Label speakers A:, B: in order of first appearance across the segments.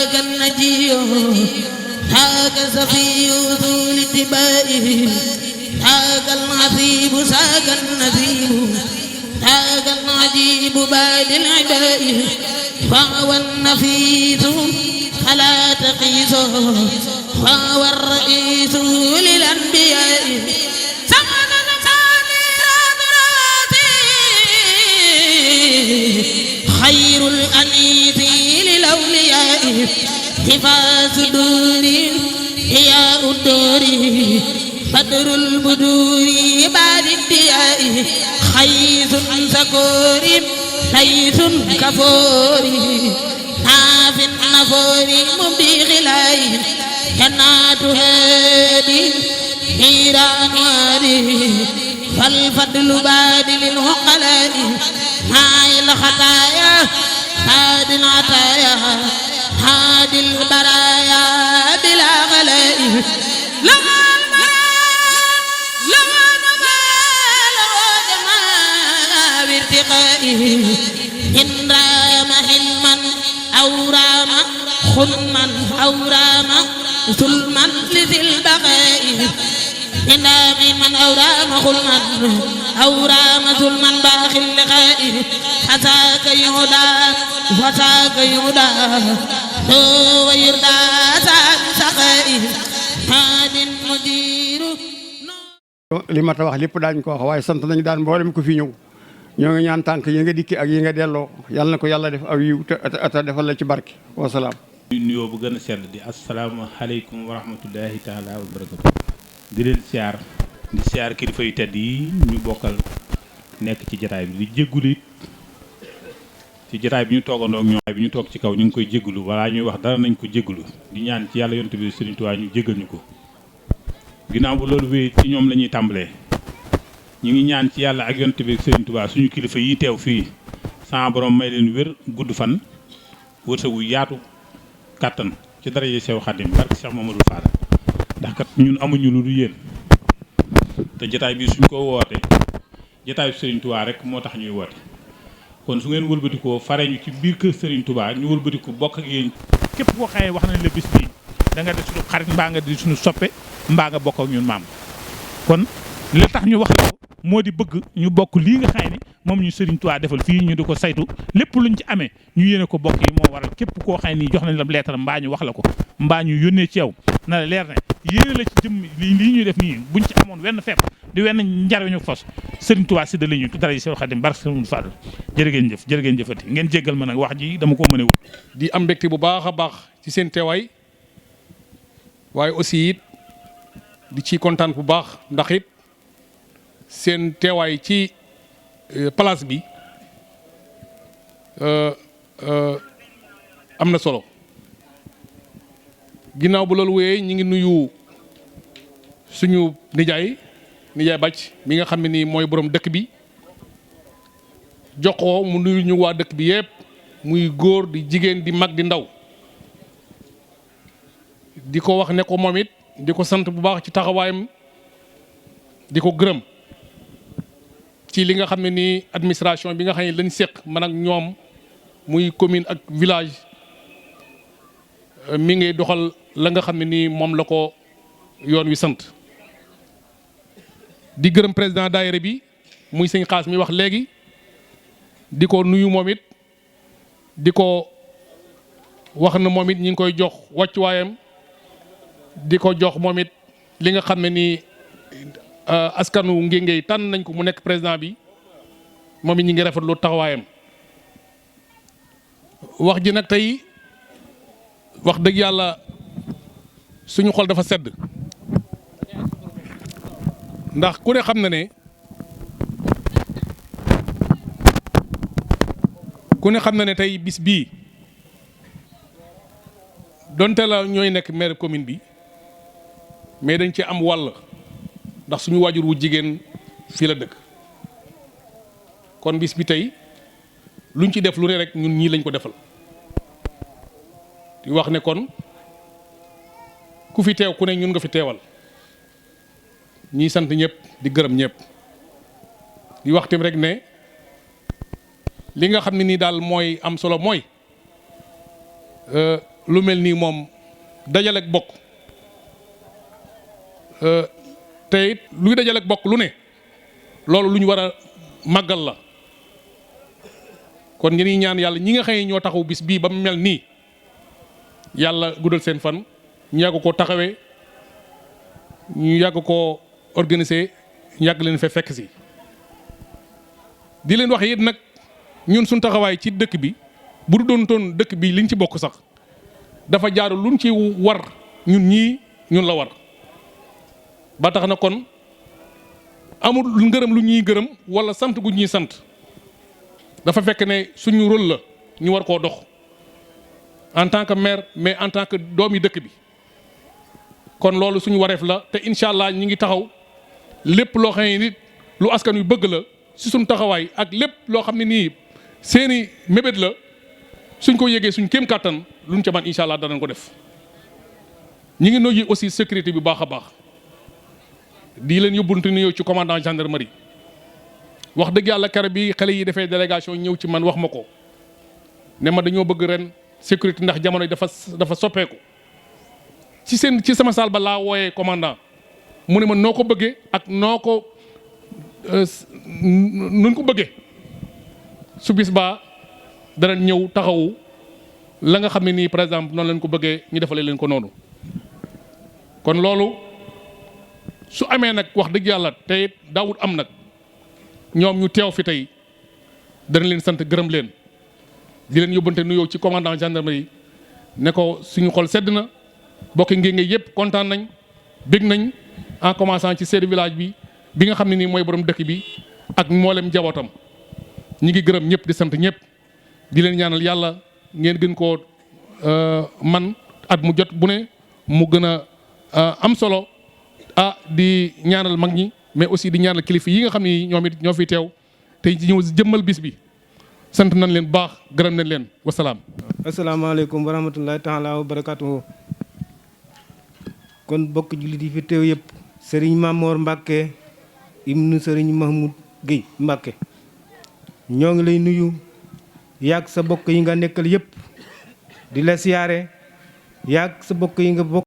A: ذاك النجي ذاك سفي ذو الاتباع ذاك العذيب ذاك النذيب ذاك العجيب باد العباء فهو النفيس فلا تقيسه فهو الرئيس للأنبياء خير الأنيس للأولياء حفاظ الدور هي الدور بدر البدور بعد الدياء خيث سكور ليث كفور ناف نفور مبدي غلاي جنات هادي نيران وادي فالفضل بادل العقلاء هاي الخطايا هادي العطايا هادي البرايا بلا غلاء إن رام حلما أو رام خلما أو رام ظلما لذي البقاء إن رام حلما أو رام خلما أو رام ظلما باخ اللقاء حساك يهدى وساك يهدى هو يردى ساك سقاء هاد المدير
B: li ma ta wax lépp daañu ko wax waaye sant nañu daan mboolem ko fi ñëw ñoo ngi ñaan tànk yi nga dikki ak yi nga delloo yàlla na ko yàlla def aw yiw te defal la ci barke wasalaam.
C: nuyoo bu gën a sell di asalaamaaleykum wa rahmatullahi taala wa barakatu di leen siyaar di siyaar kilifa yu tedd yi ñu bokkal nekk ci jataay bi di jéggulu it ci jataay bi ñu toogandoo ak ñoom bi ñu toog ci kaw ñu ngi koy jéggulu walaa ñuy wax dara nañ ko jéggulu di ñaan ci yàlla yonent bi Sëriñ Tuubaa ñu jéggal ñu ko ginnaaw bu loolu wéy ci ñoom la ñuy tàmbalee ñu ngi ñaan ci yàlla ak yonent bi Sëriñ Tuubaa suñu kilifa yi teew fii sama borom may leen wér gudd fan wërsëgu yaatu kàttan ci daraje Seex Xaadim barke Seex Mamadou Fall ndax kat ñun amuñu lu du yéen te jataay bi suñ ko woote jataayu Sëriñ Tuubaa rek moo tax ñuy woote kon su ngeen wëlbatikoo fare ñu ci biir kër Sëriñ Tuubaa ñu wëlbatiku bokk ak yéen képp koo xamee wax nañ la bis bii da nga di suñu xarit mbaa nga di suñu soppe mbaa nga bokk ak ñun maam kon li tax ñu wax la ko moo di bëgg ñu bokk lii nga xam ne moom ñu Sëriñ Tuubaa defal fii ñu di ko saytu lépp luñ ci amee ñu yéene ko bokk yi moo waral képp koo xam ne jox nañ la leetar mbaa ñu wax la ko mbaa ñu yónnee ci yow na la leer ne yéene la ci jëm lii ñuy def nii buñ ci amoon wenn fepp di wenn njariñu fos Sëriñ Tuubaa si da la ñu dara Seex Xaadim barke Sëriñ Fall jërë ngeen jëf jërë ngeen jëfati ngeen jéggal ma nag wax ji dama ko mënewul
D: di am mbégte bu baax a baax ci seen teewaay waaye aussi it di ci kontaan bu baax ndax it seen teewaay ci place bi am na solo ginnaaw bu loolu wéyee ñi ngi nuyu suñu nijaay bàcc mi nga xam ne nii mooy borom dëkk bi jox ko mu nuyu ñu waa dëkk bi yëpp muy góor di jigéen di mag di ndaw di ko wax ne ko moom it di ko sant bu baax ci taxawaayam di ko gërëm ci li nga xam ne nii administration bi nga xam ne lañ seq man ak ñoom muy commune ak village mi ngi doxal la nga xam ne nii moom la ko yoon wi sant di gërëm président daayira bi muy sëñ Xaas mi wax léegi di ko nuyu moom it di ko wax na moom it ñi ngi koy jox wàccuwaayam di ko jox moom it li nga xam ne nii askanu Ngéngéy tànn nañ ko mu nekk président bi moom it ñi ngi rafetlu taxawaayam wax ji nag tey wax dëgg yàlla suñu xol dafa sedd ndax ku ne xam na ne tey bis bii donte la ñooy nekk maire commune bi mais dañ ci am wàll ndax suñu waajur wu jigéen fii la dëkk kon bis bi tey luñ ci def lu ne rek ñun ñii lañ ko defal di wax ne kon ku fi teew ku ne ñun nga fi teewal ñiy sant ñëpp di gërëm ñëpp di wax tamit rek ne li nga xam ne nii daal mooy am solo mooy lu mel nii moom dajaleeg bokk te it luy dajaleeg bokk lu ne loolu lu ñu war a màggal la kon ngeen ñaan yàlla ñi nga xam ne ñoo taxaw bis bii ba mu mel nii yàlla guddal seen fan ñu yàgg koo taxawee ñu yàgg koo organiser ñu yàgg leen fekk si di leen wax it nag ñun suñ taxawaay ci dëkk bi bu du doon toon dëkk bi liñ ci bokk sax dafa jaaru luñ ci war ñun ñii ñun la war ba tax na kon amul ngërëm lu ñuy gërëm wala sant gu ñuy sant dafa fekk ne suñu rôle la ñu war koo dox en tant que maire mais en tant que doomi dëkk bi kon loolu suñu wareef la te incha allah ñi ngi taxaw lépp loo xam ne nit lu askan wi bëgg la si suñ taxawaay ak lépp loo xam ne nii seeni mébét la suñ ko yégee suñ kéem kàttan luñ ca man incha allah danañ ko def ñi ngi nuyu aussi sécurité bi baax a baax di leen yóbbunte nuyoo ci commandant gendarmerie wax dëgg yàlla kere bi xale yi defee délégation ñëw ci man wax ma ko ne ma dañoo bëgg ren sécurité ndax jamono yi dafa soppeeku ci sama saal ba laa wooyee commandant mu ne ma noo ko bëggee ak noo ko nuñ ko bëggee su bis baa dana ñëw taxawu la nga xam ne nii par exemple noonu leen ko bëggee ñu defalee leen ko noonu kon loolu su amee nag wax dëgg yàlla tey daawut am nag ñoom ñu teew fi tey dana leen sant gërëm leen di leen yóbbante nuyoo ci commandant gendarmerie ne ko suñu xol sedd na bokki ngénge yëpp kontaan nañ bég nañ en commençant ci chef de village bi nga xam ne nii mooy borom dëkk bi ak mboolem njabootam ñi ngi gërëm ñëpp di sant ñëpp di leen ñaanal yàlla ngeen gën koo man at mu jot bu ne mu gën a am solo di ñaanal mag ñi mais aussi di ñaanal kilifa yi nga xam ne ñoom it ñoo fi teew te ñëw jëmmal bis bi sant nañ leen baax gërëm nañ leen wasalaam.
E: asalaamaaleykum wa rahmatullahi taala wa barakatuhu kon bokk jullit yi fi teew yëpp sëriñ Mamor Mbacke ibnu sëriñ Mahmoud Guèye Mbacke ñoo ngi lay nuyu yaag sa bokk yi nga nekkal yëpp di la siyaare yaag sa bokk yi nga bokk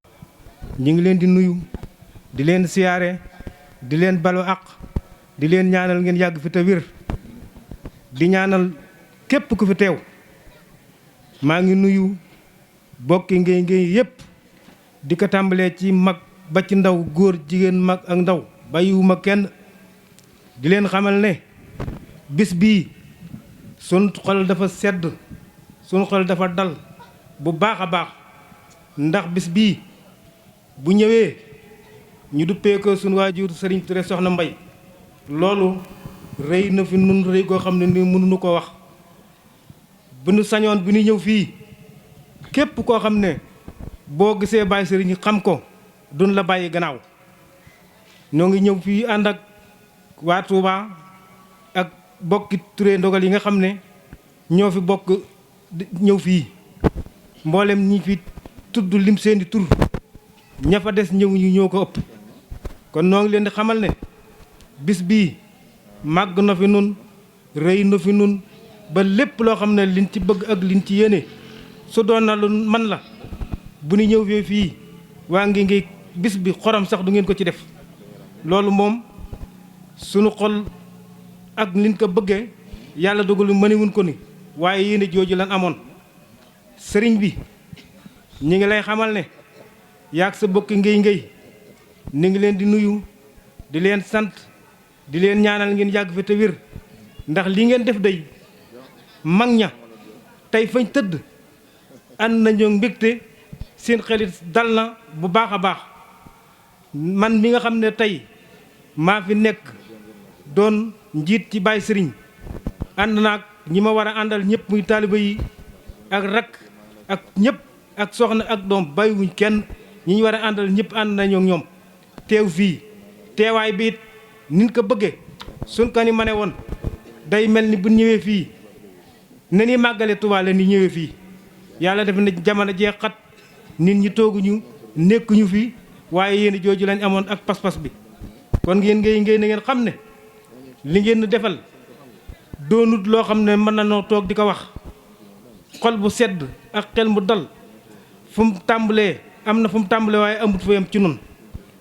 E: ñu ngi leen di nuyu di leen siyaare di leen balu àq di leen ñaanal ngeen yàgg fi te wér di ñaanal képp ku fi teew maa ngi nuyu bokki ngéy yëpp di ko tàmbalee ci mag ba ci ndaw góor jigéen mag ak ndaw bàyyiwuma kenn di leen xamal ne bis bii sun xol dafa sedd sun xol dafa dal bu baax a baax ndax bis bii bu ñëwee ñu duppee ko suñu waajur Sëriñ Touré Soxna Mbay loolu rëy na fi nun rëy koo xam ne ni mënuñu ko wax bu nu sañoon bi ñu ñëw fii képp koo xam ne boo gisee Baye Sëriñ xam ko duñ la bàyyi gannaaw ñoo ngi ñëw fii ànd ak waa Touba ak bokki Touré ndogal yi nga xam ne ñoo fi bokk ñëw fii mboolem ñi fi tudd lim seeni tur ña fa des ñëw ñu ñoo ko ëpp kon noo ngi leen di xamal ne bis bii màgg na fi nun rëy na fi nun ba lépp loo xam ne liñ ci bëgg ak liñ ci yéene su doon na lu man la bu ñu ñëw fii waa ngi bis bi xorom sax du ngeen ko ci def loolu moom sunu xol ak liñ ko bëggee yàlla dogalu mënewuñ ko ni waaye yéene jooju lan amoon sëriñ bi ñi ngi lay xamal ne yaag sa bokki ngéy ni ngi leen di nuyu di leen sant di leen ñaanal ngeen yàgg fi te wér ndax li ngeen def day mag ña tey fañ tëdd ànd nañoo mbégte seen xelit dal na bu baax a baax man mi nga xam ne tey maa fi nekk doon njiit ci Baye Sëriñ ànd naag ñi ma war a àndal ñëpp muy taaliba yi ak rak ak ñëpp ak soxna ak doom bàyyiwuñ kenn ñi ñu war a àndal ñëpp ànd nañoo ñoom teew fii teewaay bi it niñ ko bëggee suñ ko ni ma ne woon day mel ni bu ñëwee fii ne ni màggale Tuubaa la ni ñëwee fii yàlla def na jamono jee xat nit ñi tooguñu nekkuñu fii waaye yéen jooju lañ amoon ak pas-pas bi kon ngeen ngay na ngeen xam ne li ngeen defal doonut loo xam ne mën na noo toog di ko wax xol bu sedd ak xel mu dal fu mu tàmbalee am na fu mu tàmbalee waaye amut fa yam ci nun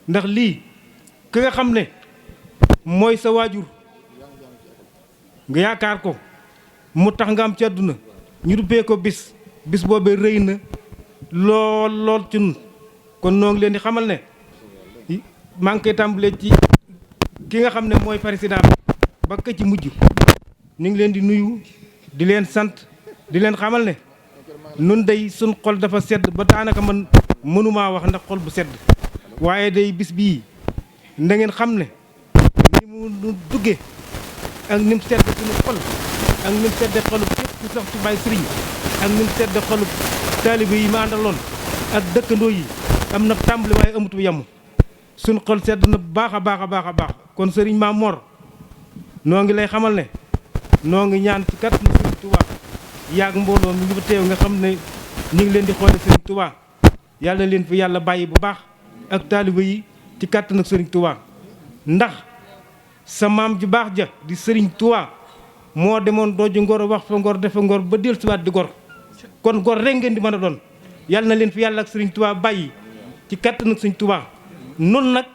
E: ndax lii ki nga xam ne mooy sa waajur nga yaakaar ko mu tax nga am ci àdduna ñu dubbee ko bis boobee rëy na lool ci nun kon noo ngi leen di xamal ne maa ngi koy tàmbalee ci ki nga xam ne mooy président ba ka ci mujj ñu ngi leen di nuyu di leen sant di leen xamal ne nun day suñ xol dafa sedd ba daanaka man mënumaa wax ndax xol bu sedd waaye day bis bii na ngeen xam ne ni mu duggee ak ni mu sedd suñu xol ak ni mu sedde xolub képp ku sax ci Baay Sëriñ ak ni mu sedde xolub taalibe yi ma àndaloon ak dëkkandoo yi am na tàmbali waaye amutu yemu suñu xol sedd na baax a baax a baax a baax kon Sëriñ Maam Mor noo ngi lay xamal ne noo ngi ñaan ci kat na Sëriñ Tuubaa yaag mbooloo mi ngi fa teew nga xam ne ñu ngi leen di xoole Sëriñ Tuubaa yàlla leen fi yàlla bàyyi bu baax ak taaliba yi ci kàttan ak Sëriñ Tuubaa ndax sa maam ju baax ja di Sëriñ Tuubaa moo demoon dooju ngor wax fa ngor defa ngor ba del siwaat di gor kon gor rek ngeen di mën a doon yàlla na leen fi yàlla ak Sëriñ Tuubaa bàyyi ci kàttan ak Sëriñ Tuubaa nun nag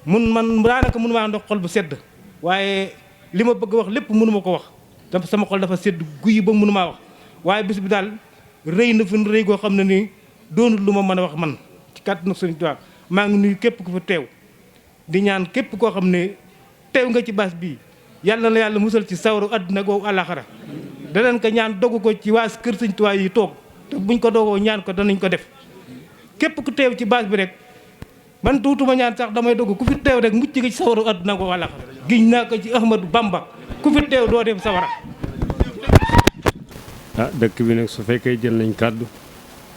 E: man daanaka mënu maa ndox xol bu sedd waaye li ma bëgg wax lépp mënu ma ko wax te sama xol dafa sedd guyi ba mënu maa wax waaye bis bi daal rëy na fi rëy goo xam ne nii doonul lu ma mën a wax man ci kàttanu Sëriñ Tuubaa maa ngi nuyu képp ku fa teew di ñaan képp koo xam ne teew nga ci baas bii yàlla na yàlla musal ci sawaru àdduna googu àllaaxira danañ ko ñaan dogu ko ci waa kër Sëriñ Tuubaa yi toog te buñ ko dogoo ñaan ko danañ ko def képp ku teew ci baas bi rek man tuutuma ñaan sax damay dogu ku fi teew rek mucc nga ci sawaru àdduna googu àllaaxira giñ naa ko ci Ahmadou Bamba ku fi teew doo dem sawara
F: dëkk bi nag su fekkee jël nañ kàddu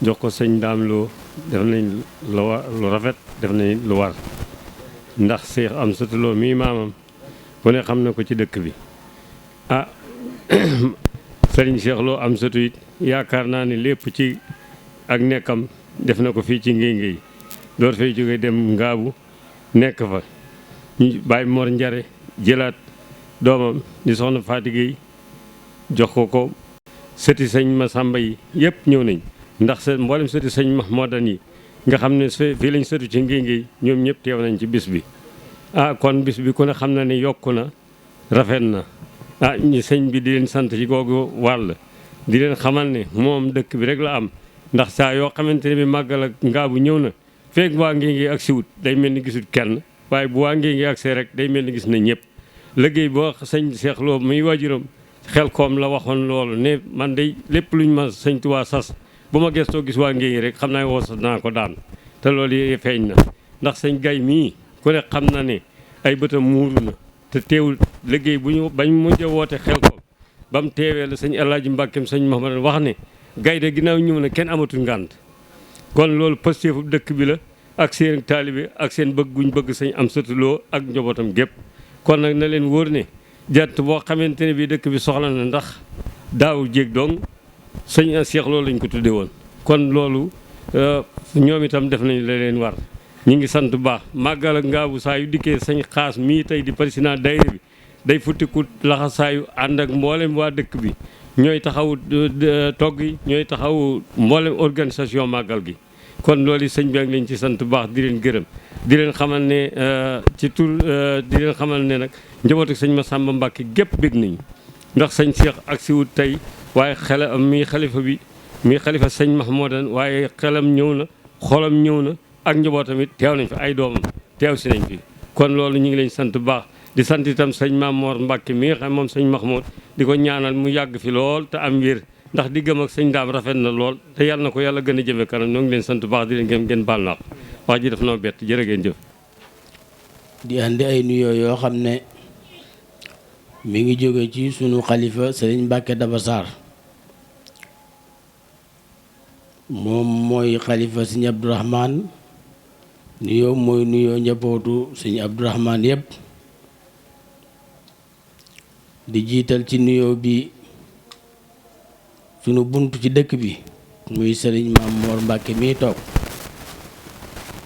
F: jox ko sëñ Daam Lo def nañ lu rafet def nañ lu war ndax Seex Amsatu Lo mii maamam ku ne xam na ko ci dëkk bi sëriñ Seex Lo Amsatu it yaakaar naa ne lépp ci ak nekkam def na ko fii ci Ngéy door fay jóge dem Ngaabu nekk fa ñu Baay Mor Njare jëlaat doomam di soxna Faati Géey jox ko sëti sëñ Masamba yi yëpp ñëw nañ ndax mboolem sëti sëñ Mahmoudan yi nga xam ne fii lañ sëtu ci Ngéy ñoom ñëpp teew nañ ci bis bi kon bis bi ku ne xam na ne yokku na rafet na ñi sëñ bi di leen sant ci googu wàll di leen xamal ne moom dëkk bi rek la am ndax saa yoo xamante ne bi màggal ak Ngaabu ñëw na feeg waa Ngéy ak siwut day mel ni gisut kenn waaye bu waa Ngéy ak see rek day mel ni gis na ñëpp liggéey boo sëñ Seex Lo muy waajuram xel koom la waxoon loolu ne man day lépp luñ ma sëñ Tuubaa sas bu ma gestoo gis waa Ngéy rek xam naa woosas naa ko daan te loolu yi feeñ na ndax sëñ Gay mii ku ne xam na ne ay bëtam muuru na te teewul liggéey bu ñu bañ mujj a woote xel koom ba mu teewee la sëñ Alaaji Mbàkkeem sëñ Mahmad wax ne gay de ginnaaw ñëw na kenn amatul ngànt kon loolu pasteefu dëkk bi la ak seen taalibe ak seen bëgg guñ bëgg sëñ Amsatu Lo ak njabootam gépp kon nag na leen wóor ne jant boo xamante ne bii dëkk bi soxla na ndax daaw jéeg dong sëñ Seex Lo lañ ko tudde woon kon loolu ñoom itam def nañ la leen war ñu ngi sant bu baax màggal ak Ngaabu saa yu dikkee sëñ Xaas mii tey di président daayira bi day futtiku laxa saayu ànd ak mboolem waa dëkk bi ñooy taxawu togg yi ñooy taxawu mboolem organisation màggal gi kon loolu sëñ bi ak lañ ci sant bu baax di leen gërëm di leen xamal ne ci tur di leen xamal ne nag njabootu sëñ Massamba Mbàkke gépp bég nañu ndax sëñ Seex ak si wut tey waaye mi xalifa sëñ Mahmoudan waaye xelam ñëw na xolam ñëw na ak njabootam it teew nañ fi ay doomam teew si nañ fi kon loolu ñu ngi leen sant bu baax di sant itam sëñ Mamor Mbàkke mi nga xam moom sëñ Mahmoud di ko ñaanal mu yàgg fi lool te am wér ndax diggam ak sëñ Daam rafet na lool te yàlla na ko yàlla gën a jëme kanam ñoo ngi leen sant bu baax di leen gëm ngeen baal naa wax ji daf noo bett jërë ngeen jëf.
G: di andi ay nuyoo yoo xam ne mi ngi jóge ci sunu xalifa sëriñ Mbàkke Daba Sarr moom mooy xalifa sëñ Abdourahmane nuyoo mooy nuyoo njabootu sëñ Abdourahmane yépp di jiital ci nuyoo bi sunu bunt ci dëkk bi muy sëriñ Maam Mor Mbàkke mi toog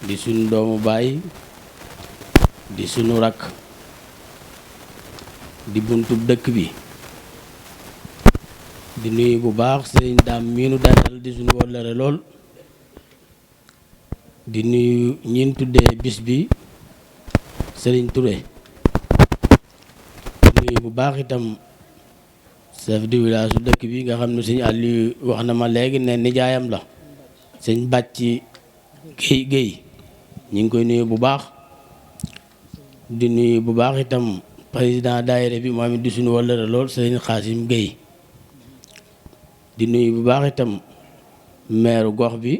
G: di sunu doomu baay di sunu rakk di buntub dëkk bi di nuyu bu baax sëriñ Daam miinu dalal di sunu wóllëre lool di nuyu ñin tuddee bis bi Serigne Touré di nuyu bu baax itam chef de village su dëkk bi nga xam ne sëñ Aliou wax na ma léegi ne nijaayam la sëñ Bàcci Géy ñu ngi koy nuyu bu baax di nuyu bu baax itam président daayira bi moom it di suñu wëllëre lool sëñ Xaasim Géy di nuyu bu baax itam maire gox bi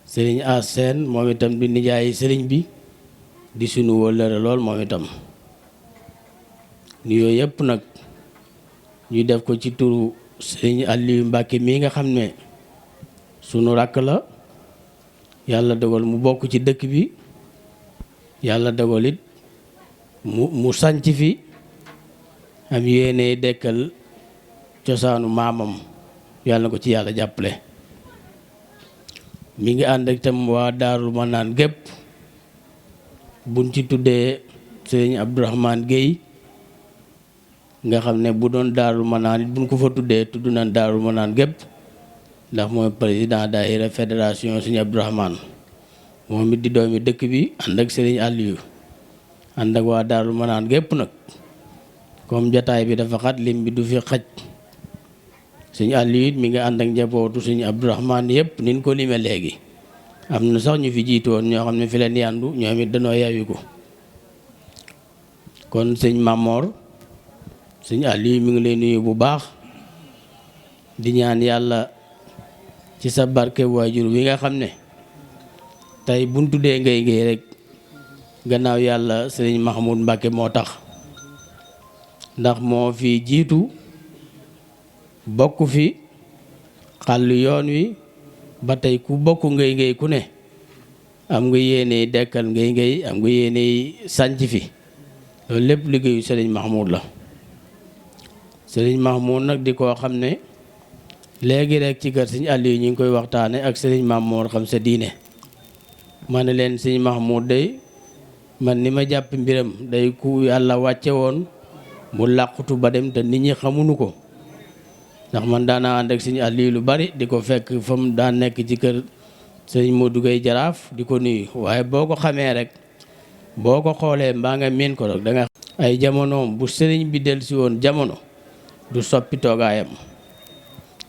G: sëriñ As Seen moom itam di nijaayi sëriñ bi di suñu wëllëre lool moom itam nuyoo yëpp nag ñu def ko ci turu sëriñ Aliou Mbàkke mii nga xam ne sunu rakk la yàlla dogal mu bokk ci dëkk bi yàlla dogal it mu sanc fi am yéene dekkal cosaanu maamam yàlla na ko ci yàlla jàppale mi ngi ànd ak itam waa Daarul Manaan gépp buñ ci tuddee sëriñ Abdourahmane Guèye nga xam ne bu doon Daarul Manaan it buñ ko fa tuddee tudd nañ Daarul Manaan gépp ndax mooy président daayira fédération sëriñ Abdourahmane moom it di doomi dëkk bi ànd ak sëriñ Aliou ànd ak waa Daarul Manaan gépp nag comme jataay bi dafa xat lim bi du fi xaj sëñ Aliou it mi nga ànd ak njabootu sëñ Abdourahmane yëpp niñ ko lime léegi am na sax ñu fi jiitu woon ñoo xam ne fi leen yandu ñoom it danoo yawi ko kon sëñ Mamor sëñ Aliou mi ngi lay nuyu bu baax di ñaan yàlla ci sa barke waajur wi nga xam ne tey buñ tuddee ngay ngay rek gannaaw yàlla sëriñ Mahmoud Mbacke moo tax ndax moo fi jiitu bokk fi xàll yoon wi ba tey ku bokk ngay ngay ku ne am nga yéene dekkal ngay ngay am nga yéene sànc fi loolu lépp liggéeyu sëriñ Mahmoud la sëriñ Mahmoud nag di koo xam ne léegi rek ci kër sëriñ Aliou ñu ngi koy waxtaane ak sëriñ Mamour xam sa diine ma ne leen sëriñ Mahmoud day man ni ma jàpp mbiram day ku yàlla wàcce woon mu làqutu ba dem te nit ñi xamuñu ko ndax man daana ànd ak sëñ Aliou lu bari di ko fekk fa mu daan nekk ci kër sëñ Modou Gueye Jaraaf di ko nuyu waaye boo ko xamee rek boo ko xoolee mbaa nga miin ko rek da nga ay jamonoom bu sëriñ bi dellusi woon jamono du soppi toogaayam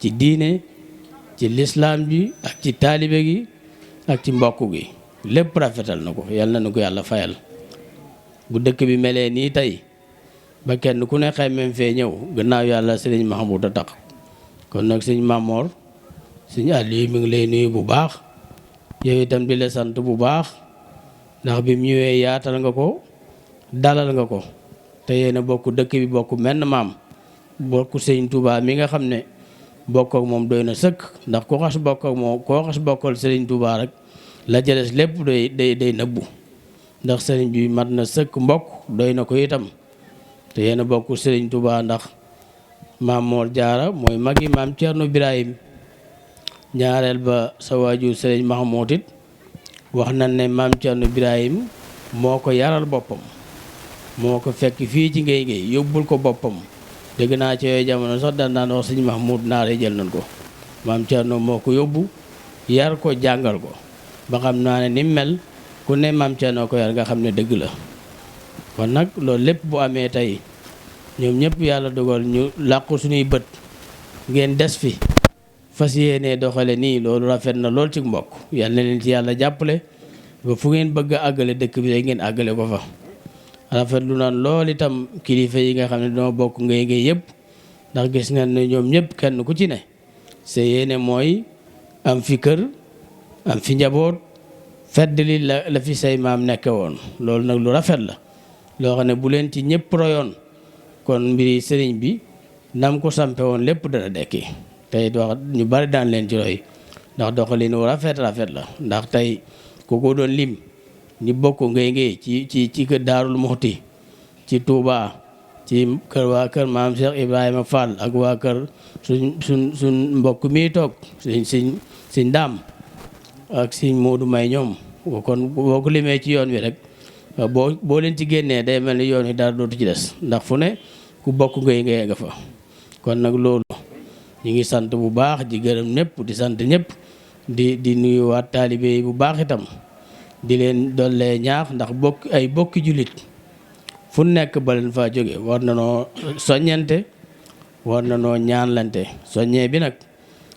G: ci diine ci lislaam bi ak ci taalibe gi ak ci mbokk gi lépp rafetal na ko yàlla na nu ko yàlla fayal bu dëkk bi melee nii tey ba kenn ku ne xaymeem fee ñëw gannaaw yàlla sëriñ Mahmoud a tax kon nag sëñ Mamor sëñ Aliou mi ngi lay nuyu bu baax yow itam di la sant bu baax ndax bi mu ñëwee yaatal nga ko dalal nga ko te yéen a bokk dëkk bi bokk menn maam bokk sëñ Touba mi nga xam ne bokk ak moom doy na sëkk ndax ku xas bokk ak moom koo xas bokkal sëriñ Touba rek la jëles lépp day nëbbu ndax sëriñ bi mat na sëkk mbokk doy na ko itam te yéen a bokk sëriñ Touba ndax maam Mor Jaara mooy magi maam Cerno Birahim ñaareel ba sa waajur sëriñ Mahmoud it wax nañ ne maam Cerno Birahim moo ko yaral boppam moo ko fekk fii ci ngay ngay yóbbul ko boppam dégg naa ci yooyu jamono sax daan wax sëñ Mahmoud naare jël nañ ko maam Cerno moo ko yóbbu yar ko jàngal ko ba xam naa ne ni mel ku ne maam Cerno ko yar nga xam ne dëgg la kon nag loolu lépp bu amee tey ñoom ñëpp yàlla dogal ñu làqu suñuy bët ngeen des fi fas yéenee doxale nii loolu rafet na lool ci mbokk yal na leen ci yàlla jàppale ba fu ngeen bëgg a àggale dëkk bi rek ngeen àggale ko fa rafet lu naan lool itam kilifa yi nga xam ne dama bokk ngay ngay yëpp ndax gis nga ne ñoom ñëpp kenn ku ci ne sa yéene mooy am fi kër am fi njaboot fedd li la fi say maam nekke woon loolu nag lu rafet la loo xam ne bu leen ci ñëpp royoon kon mbiri sëriñ bi nam ko sampe woon lépp dana dekki tey wax ñu bari daan leen ci roy ndax doxalin wu rafet rafet la ndax tey ku ko doon lim ñi bokk ngay ngay ci kër Daarul Muxti ci Touba ci kër waa kër maam Cheikh Ibrahima Fall ak waa kër suñ mbokk mi toog suñ daam ak suñ Moodu May ñoom kon boo ko limee ci yoon wi rek boo leen ci génnee day mel ni yoon wi dara dootu ci des ndax fu ne ku bokk ngay ngay nga fa kon nag loolu ñu ngi sant bu baax di gërëm ñëpp di sant ñëpp di nuyuwaat taalibe yi bu baax itam di leen dollee ñaax ndax bokki jullit fu nekk ba leen faa jóge war na noo soññante war na noo ñaanlante soññee bi nag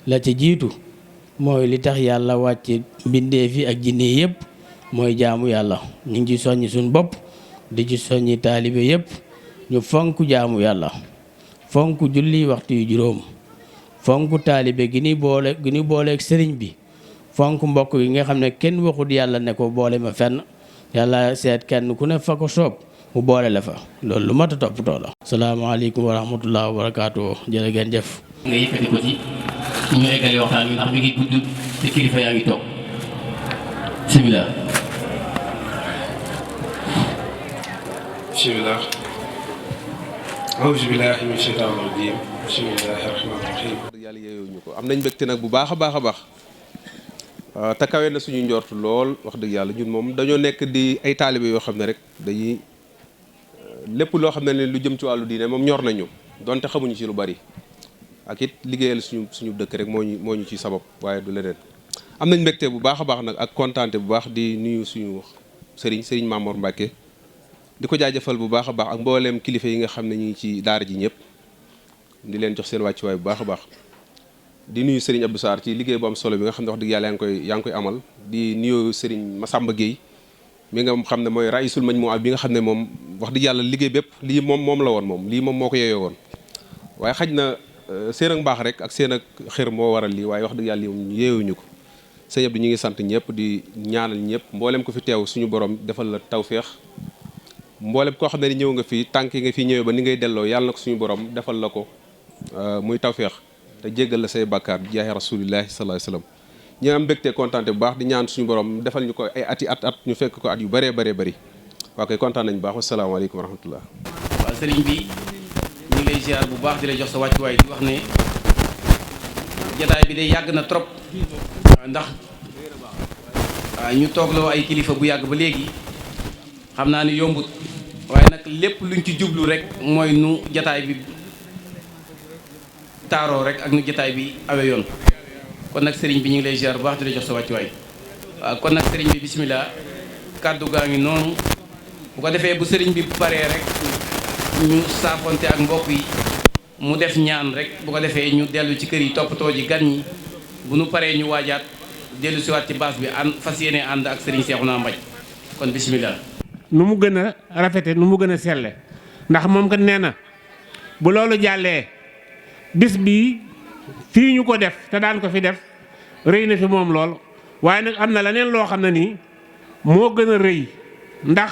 G: la ci jiitu mooy li tax yàlla wàcc mbindeef yi ak jinne yëpp mooy jaamu yàlla ñu ngi ci soññi suñ bopp di ci soññi taalibe yëpp ñu fonk jaamu yàlla fonk julli waxtu yu juróom fonk taalibe gi ni booleeg sëriñ bi fonk mbokk gi nga xam ne kenn waxut yàlla ne ko boole ma fenn yàlla seet kenn ku ne fa ko soob mu boole la fa loolu lu mat a toppatoo la. salaamaaleykum wa rahmatullah wa barakaatu jërë ngeen jëf.
H: nga yëkkati ko ci ñu eggale waxtaan wi ndax mi ngi gudd te kilifa yaa ngi toog bisimilah.
I: bisimilah. auzu billaahi min shaytaani rajiim bismillaahi rahmaani rahiim. yàlla yeewuñu ko am nañ mbégte nag bu baax a baax a baax te kawe na suñu njort lool wax dëgg yàlla ñun moom dañoo nekk di ay taalibe yoo xam ne rek dañuy lépp loo xam ne lu jëm ci wàllu diine moom ñor nañu donte xamuñu ci lu bari ak it liggéeyal suñu dëkk rek moo ñu ci sabab waaye du leneen. am nañ mbégte bu baax a baax nag ak kontaante bu baax di nuyu suñu sëriñ Mamor Mbacke di ko jaajëfal bu baax a baax ak mbooleem kilifa yi nga xam ne ñu ngi ci daara ji ñëpp di leen jox seen wàccuwaay bu baax a baax. di nuyu Serigne Abdou Sarr ci liggéey bu am solo bi nga xam ne wax dëgg yàlla yaa ngi koy amal di nuyu Serigne Massamba Gueye mi nga xam ne mooy raisul majmua bi nga xam ne moom wax dëgg yàlla liggéey bépp lii moom la woon moom lii moom moo ko yeyoo woon waaye xaj na seen ak mbaax rek ak seen ak xër moo waral lii waaye wax dëgg yàlla lii yeewuñu ko sëñ Abdou ñu ngi sant ñëpp di ñaanal ñëpp mboolem ko fi teew suñu borom defal la tawféex mboolem koo xam ne ni ñëw nga fi tànk yi nga fi ñëwee ba ni ngay delloo yàlla na ko suñu borom defal la ko muy tawféex te jéggal la say bàkkaar bi jaahi rasulillahi sallallahu alayhi wasallam ñu am mbégte kontaante bu baax di ñaan suñu borom defal ñu ko ay at ñu fekk ko at yu bëree bari waa koy kontaan nañu baax wasalaamaaleykum wa rahmatullah.
H: waaw sëriñ bi ñu ngi lay ziar bu baax di la jox sa wàccuwaay di wax ne jataay bi de yàgg na trop ndax ñu toogloo ay kilifa bu yàgg ba léegi xam naa ni yombut waaye nag lépp luñ ci jublu rek mooy nu jataay bi taaroo rek ak nu jataay bi awe yoon kon nag sëriñ bi ñu ngi lay ziar bu baax di la jox sa wàccuwaay waaw kon nag sëriñ bi bisimilah kàddu gaa ngi noonu bu ko defee bu sëriñ bi paree rek ñu saafonte ak mbokk yi mu def ñaan rek bu ko defee ñu dellu ci kër yi toppatoo ji gan ñi bu nu paree ñu waajaat dellu siwaat ci baas bi fas yéene ànd ak sëriñ Seexuna Mbaj kon bisimilah.
J: nu mu gën a rafete nu mu gën a selle ndax moom kat nee na bu loolu jàllee bis bii fii ñu ko def te daan ko fi def rëy na fi moom lool waaye nag am na leneen loo xam ne nii moo gën a rëy ndax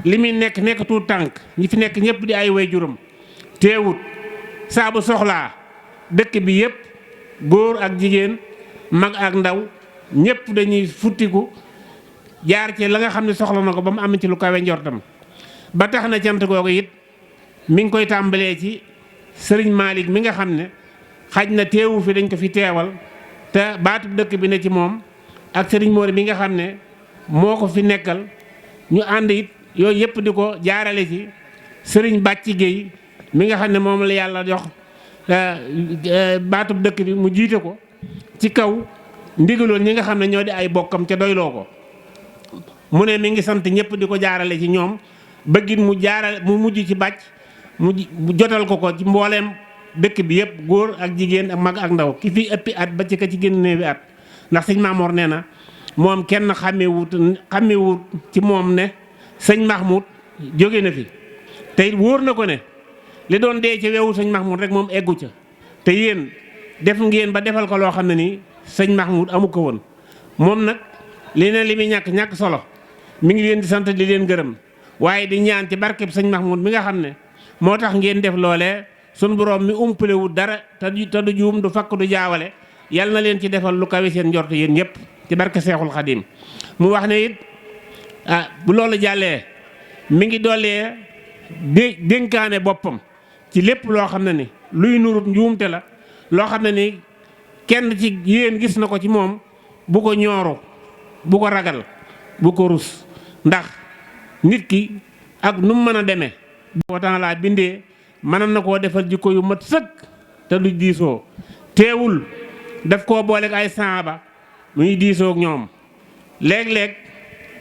J: li muy nekk tuut tànk ñi fi nekk ñëpp di ay waajuram teewut saa bu soxlaa dëkk bi yëpp góor ak jigéen mag ak ndaw ñëpp dañuy futtiku jaar ci la nga xam ne soxla na ko ba mu am ci lu kawe njortam ba tax na cant googu it mi ngi koy tàmbalee ci sëriñ Malick mi nga xam ne xaj na teewu fi dañ ko fi teewal te baatu dëkk bi ne ci moom ak sëriñ Mor mi nga xam ne moo ko fi nekkal ñu ànd it yooyu yëpp di ko jaarale ci sëriñ Bàcci Gueye mi nga xam ne moom la yàlla jox baatub dëkk bi mu jiite ko ci kaw ndigaloon ñi nga xam ne ñoo di ay bokkam ca doyloo ko mu ne mi ngi sant ñëpp di ko jaarale ci ñoom bëggit mu mujj ci bàcc mu jotal ko ci mbooleem dëkk bi yëpp góor ak jigéen ak mag ak ndaw ki fi ëppi at ba ci ka ci gën néewi at ndax sëñ Maamoor nee na moom kenn xàmmewut ci moom ne sëñ Mahmoud jóge na fi te wóor na ko ne li doon dee ci wewu sëñ Mahmoud rek moom eggu ca te yéen def ngeen ba defal ko loo xam ne nii sëñ Mahmoud amu ko woon moom nag li muy ñàkk solo mi ngi leen di sant di leen gërëm waaye di ñaan ci barkeb sëñ Mahmoud mi nga xam ne moo tax ngeen def loolee sun borom mi umpalewut dara te du juum du fakk du jaawale yal na leen ci defal lu kawe seen njort yéen ñëpp ci barke Seexul Xadim mu wax ne it bu loolu jàllee mi ngi doolee dénkaane boppam ci lépp loo xam ne ni luy nurut njuumte la loo xam ne ni kenn ci yéen gis na ko ci moom bu ko ñooru bu ko ragal bu ko rus ndax nit ki ak nu mu mën a demee boo temps laa bindee mënoon na koo defal jikko yu mat sëkk te du diisoo teewul daf koo booleeg ay saaba muy diisoo ak ñoom léeg-léeg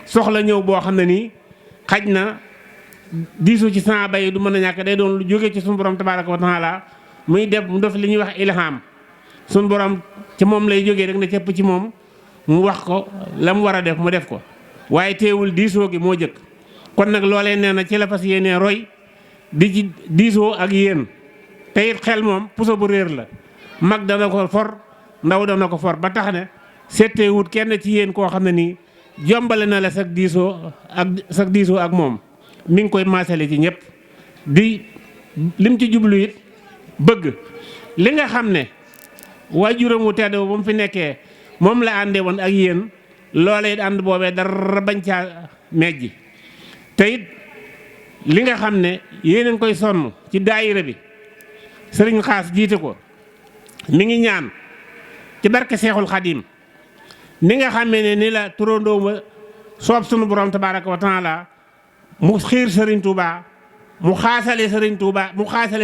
J: soxla ñëw boo xam ne nii xaj na diisoo ci saaba yi du mën a ñàkk day doon lu jóge ci suñu borom tabaaraka wa taala muy mu def li ñuy wax ilham suñu borom ci moom lay jógee rek ne cëpp ci moom mu wax ko la mu war a def mu def ko waaye teewul diisoo gi moo jëkk kon nag loolee nee na ci la fas yéenee roy di ci diisoo ak yéen te it xel moom puso bu réer la mag dana ko for ndaw dana ko for ba tax ne seetee wut kenn ci yéen koo xam ne nii jombale na la sag diisoo ak moom mi ngi koy maasale ci ñëpp di lim ci jublu it bëgg li nga xam ne waajuram wu tedd ba mu fi nekkee moom la àndee woon ak yéen loolee it ànd boobee dara bañ caa mejji te it li nga xam ne yéen a ngi koy sonn ci daayira bi sëriñ Xaas jiite ko mi ngi ñaan ci barke Seexul Xadim ni nga xamee ne ni la turandoo ma soob sunu borom tabaaraka wa taala mu xiir sëriñ Touba mu xaasale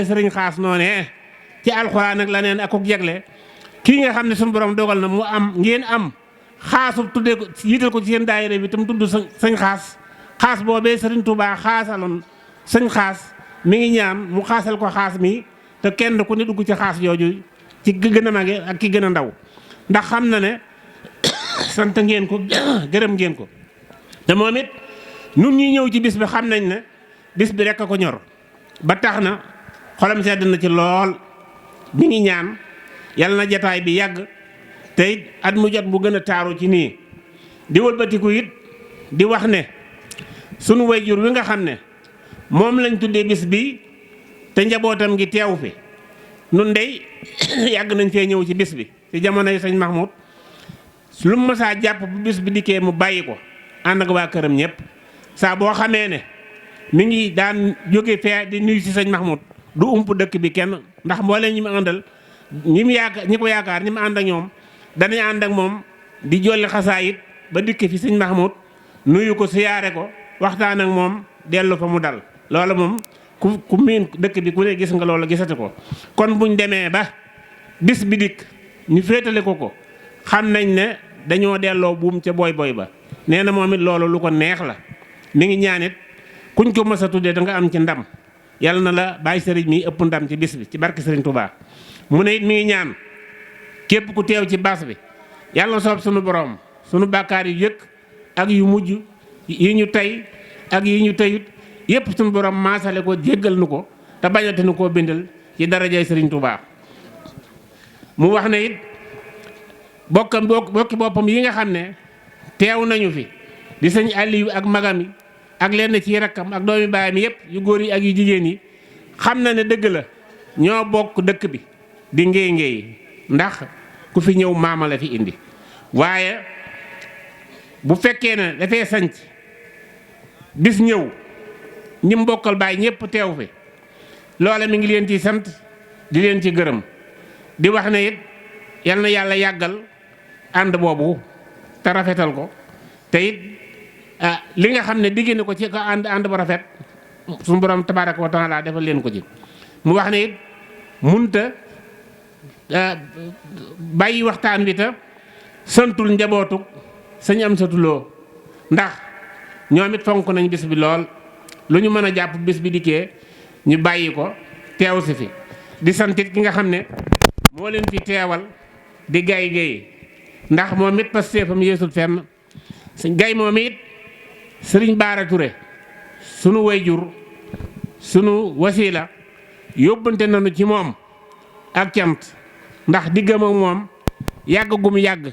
J: sëriñ Xaas noonee ci alxuraan ak la neen ak ak jegle kii nga xam ne sunu borom dogal na mu am ngeen am xaasu tuddee ko yiital ko ci seen daayira bi tam tudd sëñ xaas boobee sëriñ Touba xaasaloon sëñ Xaas mi ngi ñaan mu xaasal ko xaas mi te kenn ku ne dugg ci xaas jooju ci ki gën a mage ak ki gën a ndaw ndax xam na ne sant ngeen ko gërëm ngeen ko te moom it nun ñi ñëw ci bis bi xam nañ ne bis bi rek a ko ñor ba tax na xolam sedd na ci lool mi ngi ñaan yal na jataay bi yàgg te it at mu jot bu gën a taaru ci nii di wëlbatiku it di wax ne sunu wayjur wi nga xam ne moom lañ tuddee bis bi te njabootam ngi teew fi nun dey yàgg nañ fee ñëw ci bis bi ci jamonoy sëñ Mahmoud lu mu mësaa jàpp bu bis bi dikkee mu bàyyi ko ànd ak waa këram ñëpp saa boo xamee ne mi ngi daan jóge fee di nuyu ci sëñ Mahmoud du ump dëkk bi kenn ndax mbooleem ñi mu àndal ñi ko yaakaar ñi mu ànd ak ñoom danañ ànd ak moom di jolli xasaayit ba dikk fi sëñ Mahmoud nuyu ko siyaare ko waxtaan ak moom dellu fa mu dal loola moom ku miin dëkk bi ku ne gis nga loola gisati ko kon buñ demee ba bis bi dikk ñu féetale ko xam nañ ne dañoo delloo buum ca boy ba nee na moom it loolu lu ko neex la mi ngi ñaanit kuñ ko mës a tuddee da nga am ci ndam yàlla na la bàyyi sëriñ mi ëpp ndam ci bis bi ci barke sëriñ Touba mu ne it mi ngi ñaan képp ku teew ci baas bi yàlla na soob sunu borom sunu bàkkaar yu yëkk ak yu mujj yi ñu tey ak yi ñu teyut yépp sunu borom maasale ko jéggal nu ko te bañate nu koo bindal ci darajay sëriñ Touba mu wax ne it bokki boppam yi nga xam ne teew nañu fi di sëñ Aliou ak magam yi ak lenn ci rakkam ak doomi baayam yépp yu góor yi ak yu jigéen yi xam na ne dëgg la ñoo bokk dëkk bi di ngéy ndax ku fi ñëw maama la fi indi waaye bu fekkee ne dafay sanc bis ñëw ñi mbokkal baay ñépp teew fi loole mi ngi leen ci sant di leen ci gërëm di wax ne it yal na yàlla yàggal ànd boobu te rafetal ko te it li nga xam ne digg na ko ci ko ànd ba rafet suñu borom tabaaraka wa taala defal leen ko ci mu wax ne it munta bàyyi waxtaan wi te santul njabootu sëñ am satuloo ndax ñoom it fonk nañ bis bi lool lu ñu mën a jàpp bis bi dikkee ñu bàyyi ko teew si fi di santit ki nga xam ne moo leen fi teewal di gay ndax moom it pasteefam yeesul fenn gay moom it sëriñ Baara Touré sunu wayjur sunu wasiila yóbbante nañu ci moom ak cant ndax diggam ak moom yàgg gum yàgg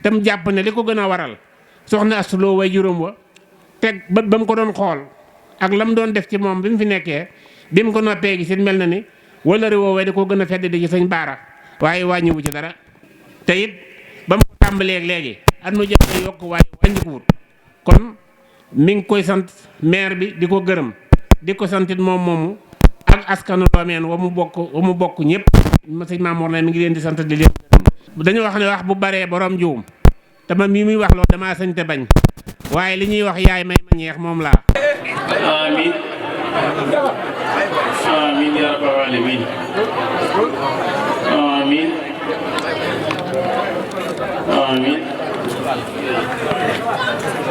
J: tam jàpp ne li ko gën a waral soxna astuloo wayjuram wa teg bët ba mu ko doon xool ak lam doon def ci moom bi mu fi nekkee bi mu ko noppee gi seen mel na ni wala woowee da koo gën a fedd di ci sëñ Baara waaye wàññiwu ci dara te it ba mu ko tàmbalee léegi at mu jot yokk waaye wàññikuwut kon mi ngi koy sant maire bi di ko gërëm di ko santit moom moomu ak askanu Loomeen wa mu bokk ñëpp sëñ Mamour ne mi ngi leen di sant di leen gërëm dañu wax ne wax bu baree borom juum te man mii muy wax loolu damaa sañ te bañ waaye li ñuy wax yaay may ma ñeex moom laa
K: amin amin ya rabbal alamin amin amin
H: Fall